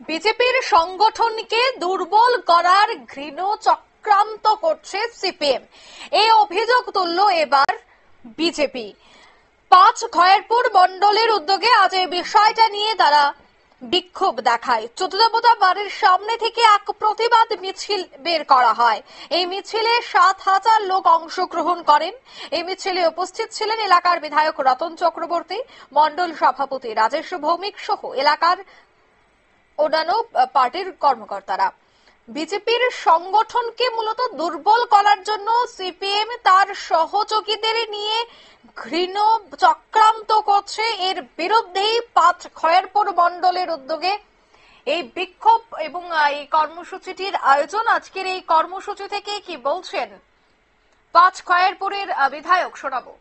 বিজেপির সংগঠনকে দুর্বল করার ঘৃণ চক্রান্ত করছে সিপিএম, এই অভিযোগ তুলল এবার বিজেপি। ৫ খয়েরপুর মণ্ডলের উদ্যোগে আজ এই বিষয়টা নিয়ে তারা বিক্ষোভ দেখায়। চতুর্দবতা বাড়ির সামনে থেকে এক প্রতিবাদ মিছিল বের করা হয়। এই মিছিলে ৭,০০০ লোক অংশগ্রহণ করেন। এই মিছিলে উপস্থিত ছিলেন এলাকার বিধায়ক রতন চক্রবর্তী, মণ্ডল সভাপতি রাজেশ ভৌমিক সহ এলাকার অন্যান্য পার্টির কর্মকর্তারা। বিজেপির সংগঠনকে মূলত দুর্বল করার জন্য সিপিএম তার সহযোগীদের নিয়ে ঘৃণ চক্রান্ত করছে। এর বিরুদ্ধেই ৫ খয়েরপুর মণ্ডলের উদ্যোগে এই বিক্ষোভ এবং এই কর্মসূচিটির আয়োজন। আজকের এই কর্মসূচি থেকে কি বলছেন ৫ খয়েরপুরের বিধায়ক শোনাবো।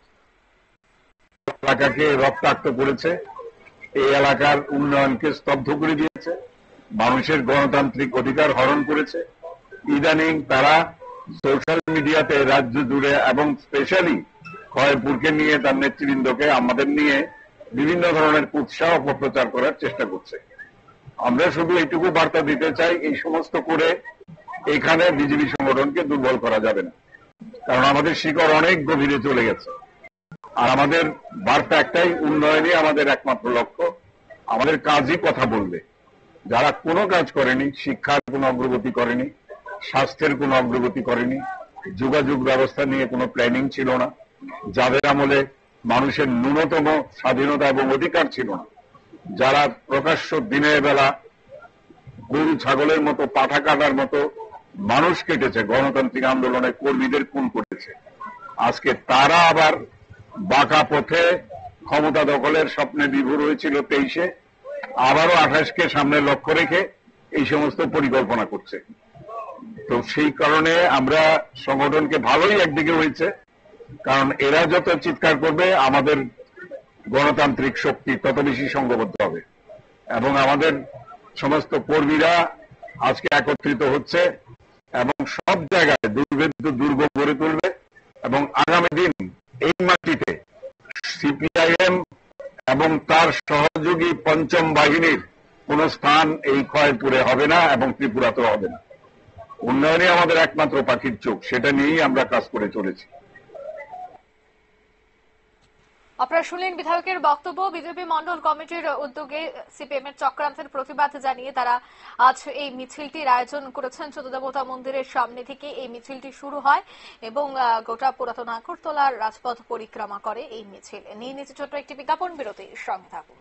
এলাকাকে রক্তাক্ত করেছে, এই এলাকার উন্নয়নকে স্তব্ধ করে দিয়েছে, মানুষের গণতান্ত্রিক অধিকার হরণ করেছে। ইদানিং তারা সোশ্যাল মিডিয়াতে রাজ্য জুড়ে এবং স্পেশালি খয়েরপুরকে নিয়ে, তার নেতৃবৃন্দকে, আমাদের নিয়ে বিভিন্ন ধরনের উৎসাহ অপপ্রচার করার চেষ্টা করছে। আমরা শুধু এইটুকু বার্তা দিতে চাই, এই সমস্ত করে এখানে বিজেপি সংগঠনকে দুর্বল করা যাবে না, কারণ আমাদের শিকড় অনেক গভীরে চলে গেছে। আর আমাদের বার্তা একটাই, উন্নয়নই আমাদের একমাত্র লক্ষ্য। আমাদের কাজই কথা বলবে। যারা কোনো কাজ করেনি, শিক্ষার কোনো অগ্রগতি করেনি, স্বাস্থ্যের কোনো অগ্রগতি করেনি, যোগাযোগ ব্যবস্থা নিয়ে কোনো প্ল্যানিং ছিল না, যাদের আমলে মানুষের ন্যূনতম স্বাধীনতা এবং অধিকার ছিল না, যারা প্রকাশ্য দিনের বেলা গরু ছাগলের মতো, পাঠা কাটার মতো মানুষ কেটেছে, গণতান্ত্রিক আন্দোলনের কর্মীদের খুন করেছে, আজকে তারা আবার বাঁকা পথে ক্ষমতা দখলের স্বপ্নে বিভোর হয়েছিল ২৩-এ, আবারও ২৮-কে সামনে লক্ষ্য রেখে এই সমস্ত পরিকল্পনা করছে। তো সেই কারণে আমরা সংগঠনকে ভালোই একদিকে হয়েছে, কারণ এরা যত চিৎকার করবে আমাদের গণতান্ত্রিক শক্তি তত বেশি সংঘবদ্ধ হবে, এবং আমাদের সমস্ত কর্মীরা আজকে একত্রিত হচ্ছে এবং সব জায়গায় দুর্ভেদ্য দুর্গ গড়ে তুলবে। এবং আগামী দিন এই মাটিতে সিপিআইএম এবং তার সহযোগী পঞ্চম বাহিনীর কোন স্থান এই খয়েরপুরে হবে না এবং ত্রিপুরাতেও হবে না। উন্নয়নে আমাদের একমাত্র পাখির চোখ, সেটা নিয়েই আমরা কাজ করে চলেছি। আপনারা শুনলেন বিধায়কের বক্তব্য। বিজেপি মন্ডল কমিটির উদ্যোগে সিপিএম এর চক্রান্তের প্রতিবাদ জানিয়ে তারা আজ এই মিছিলটির আয়োজন করেছেন। চতুর্দবতা মন্দিরের সামনে থেকে এই মিছিলটি শুরু হয় এবং গোটা পুরাতন আগরতলার রাজপথ পরিক্রমা করে এই মিছিল। নিয়ে নিচে ছোট্ট একটি বিজ্ঞাপন বিরতি, সঙ্গে থাকুন।